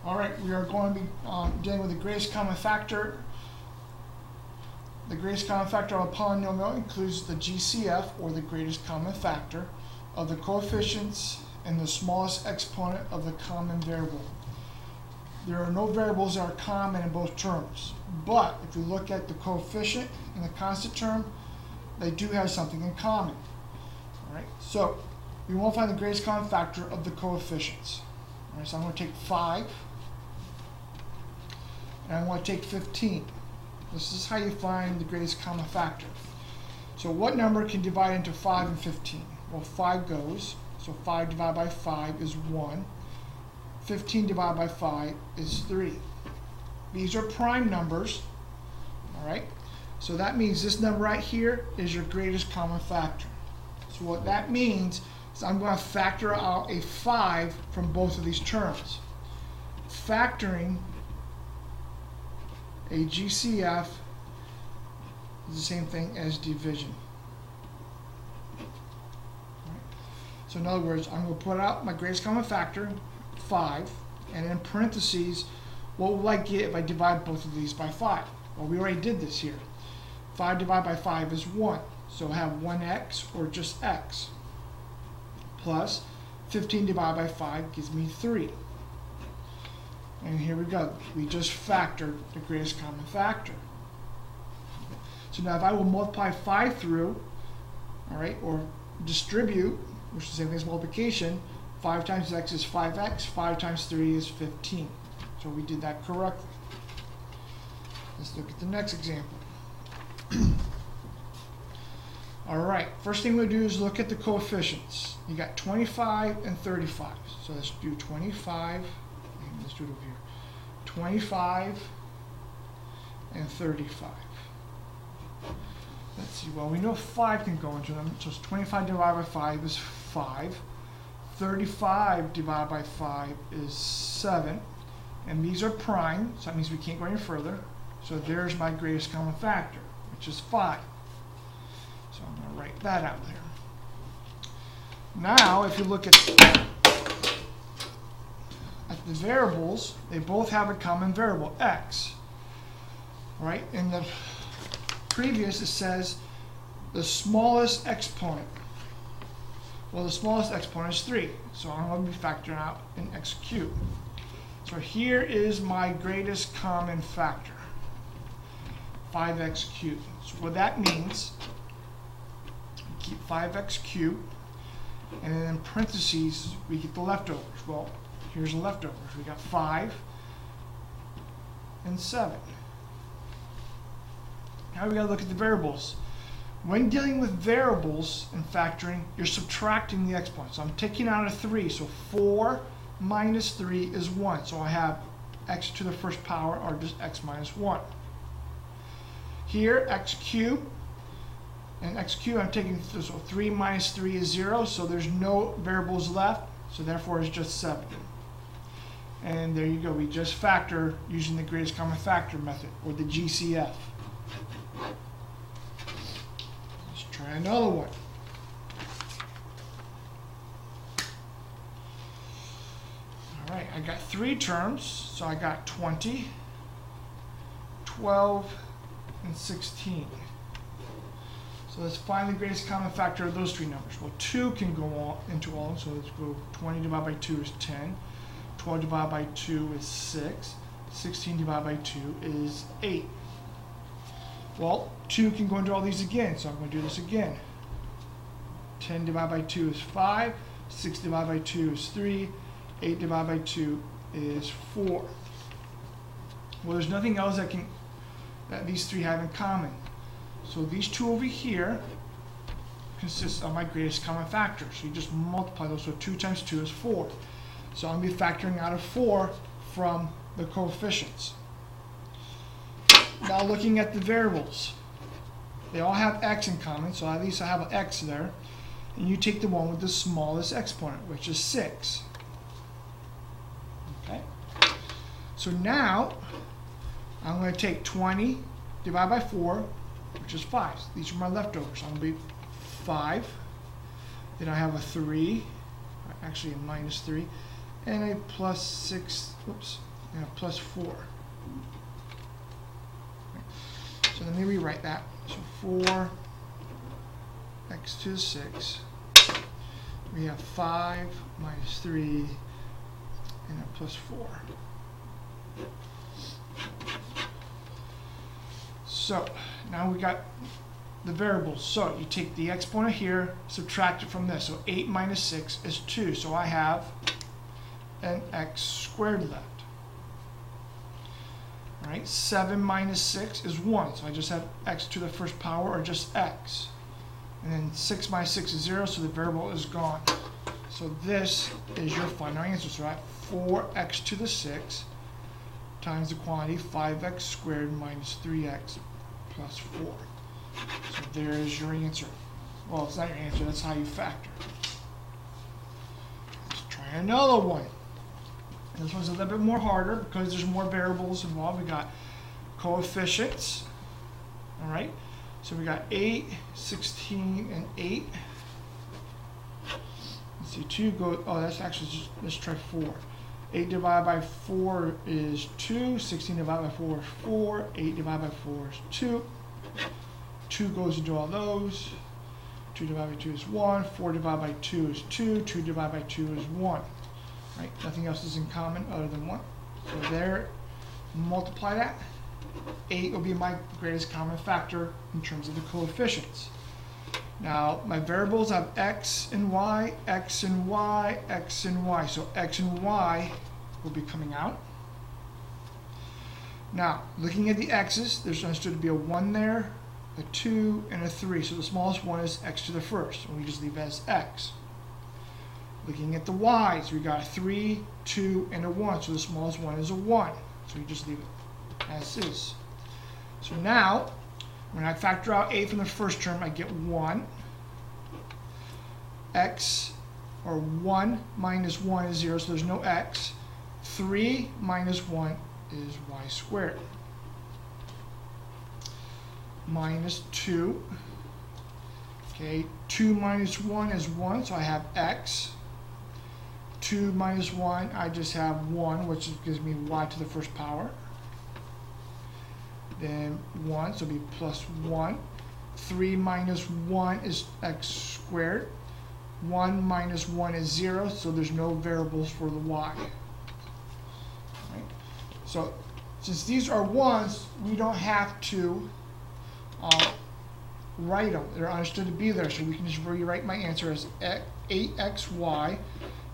All right, we are going to be dealing with the greatest common factor. The greatest common factor of a polynomial includes the GCF, or the greatest common factor, of the coefficients and the smallest exponent of the common variable. There are no variables that are common in both terms, but if you look at the coefficient and the constant term, they do have something in common. All right, so we want to find the greatest common factor of the coefficients. All right, so I'm going to take 5, and I want to take 15. This is how you find the greatest common factor. So what number can divide into 5 and 15? Well, 5 goes, so 5 divided by 5 is 1. 15 divided by 5 is 3. These are prime numbers, all right? So that means this number right here is your greatest common factor. So what that means is I'm going to factor out a 5 from both of these terms. Factoring a GCF is the same thing as division. So in other words, I'm going to put out my greatest common factor, 5, and in parentheses, what will I get if I divide both of these by 5? Well, we already did this here. 5 divided by 5 is 1, so I have 1x or just x, plus 15 divided by 5 gives me 3. And here we go. We just factored the greatest common factor. So now if I will multiply 5 through, all right, or distribute, which is the same thing as multiplication, 5 times x is 5x, 5 times 3 is 15. So we did that correctly. Let's look at the next example. All right, first thing we'll do is look at the coefficients. You got 25 and 35. So let's do 25, let's do it over here. 25 and 35. Let's see, well, we know 5 can go into them, so 25 divided by 5 is 5. 35 divided by 5 is 7. And these are prime, so that means we can't go any further. So there's my greatest common factor, which is 5. So I'm going to write that out there. Now, if you look at the variables, they both have a common variable, x. Right? In the previous, it says the smallest exponent. Well, the smallest exponent is 3, so I'm going to be factoring out an x cubed. So here is my greatest common factor, 5x cubed. So what that means, keep 5x cubed, and then in parentheses, we get the leftovers. Well, here's the leftovers. We got 5 and 7. Now we got to look at the variables. When dealing with variables in factoring, you're subtracting the exponent. So I'm taking out a 3. So 4 minus 3 is 1. So I have x to the first power, or just x minus 1. Here, x cubed. And x cubed, I'm taking, so 3 minus 3 is 0. So there's no variables left. So therefore, it's just 7. And there you go. We just factor using the greatest common factor method, or the GCF. Let's try another one. All right, I got 3 terms. So I got 20, 12, and 16. So let's find the greatest common factor of those 3 numbers. Well, 2 can go into all, so let's go 20 divided by 2 is 10. 12 divided by 2 is 6. 16 divided by 2 is 8. Well, 2 can go into all these again, so I'm going to do this again. 10 divided by 2 is 5. 6 divided by 2 is 3. 8 divided by 2 is 4. Well, there's nothing else that these 3 have in common. So these 2 over here consist of my greatest common factor. So you just multiply those. So 2 times 2 is 4. So I'm going to be factoring out a 4 from the coefficients. Now looking at the variables. They all have x in common, so at least I have an x there. And you take the one with the smallest exponent, which is 6. Okay. So now I'm going to take 20 divided by 4, which is 5. These are my leftovers. I'm going to be 5. Then I have a 3, actually a minus 3, and a plus 6, oops, and a plus 4. So let me rewrite that. So 4x to the 6. We have 5 minus 3 and a plus 4. So now we got the variables. So you take the exponent here, subtract it from this. So 8 minus 6 is 2. So I have an x squared left. All right, 7 minus 6 is 1. So I just have x to the first power, or just x. And then 6 minus 6 is 0, so the variable is gone. So this is your final answer. So I have 4x to the 6 times the quantity 5x squared minus 3x plus 4. So there is your answer. Well, it's not your answer, that's how you factor. Let's try another one. This one's a little bit more harder because there's more variables involved. We got coefficients. All right. So we got 8, 16, and 8. Let's see, 2 go, oh, that's actually just, let's try 4. 8 divided by 4 is 2. 16 divided by 4 is 4. 8 divided by 4 is 2. 2 goes into all those. 2 divided by 2 is 1. 4 divided by 2 is 2. 2 divided by 2 is 1. Right? Nothing else is in common other than 1. So there, multiply that. 8 will be my greatest common factor in terms of the coefficients. Now, my variables have x and y, x and y, x and y. So x and y will be coming out. Now, looking at the x's, there's understood to be a 1 there, a 2, and a 3. So the smallest one is x to the first, and we just leave it as x. Looking at the y's, we got a 3, 2, and a 1. So the smallest one is a 1. So we just leave it as is. So now, when I factor out 8 from the first term, I get 1. X, or 1 minus 1 is 0, so there's no x. 3 minus 1 is y squared. Minus 2. Okay, 2 minus 1 is 1, so I have x. 2 minus 1, I just have 1, which gives me y to the first power. Then 1, so it'll be plus 1. 3 minus 1 is x squared. 1 minus 1 is 0, so there's no variables for the y. Right? So since these are 1s, we don't have to write them. They're understood to be there, so we can just rewrite my answer as 8xy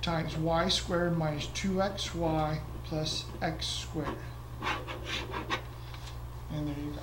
times y squared minus 2xy plus x squared. And there you go.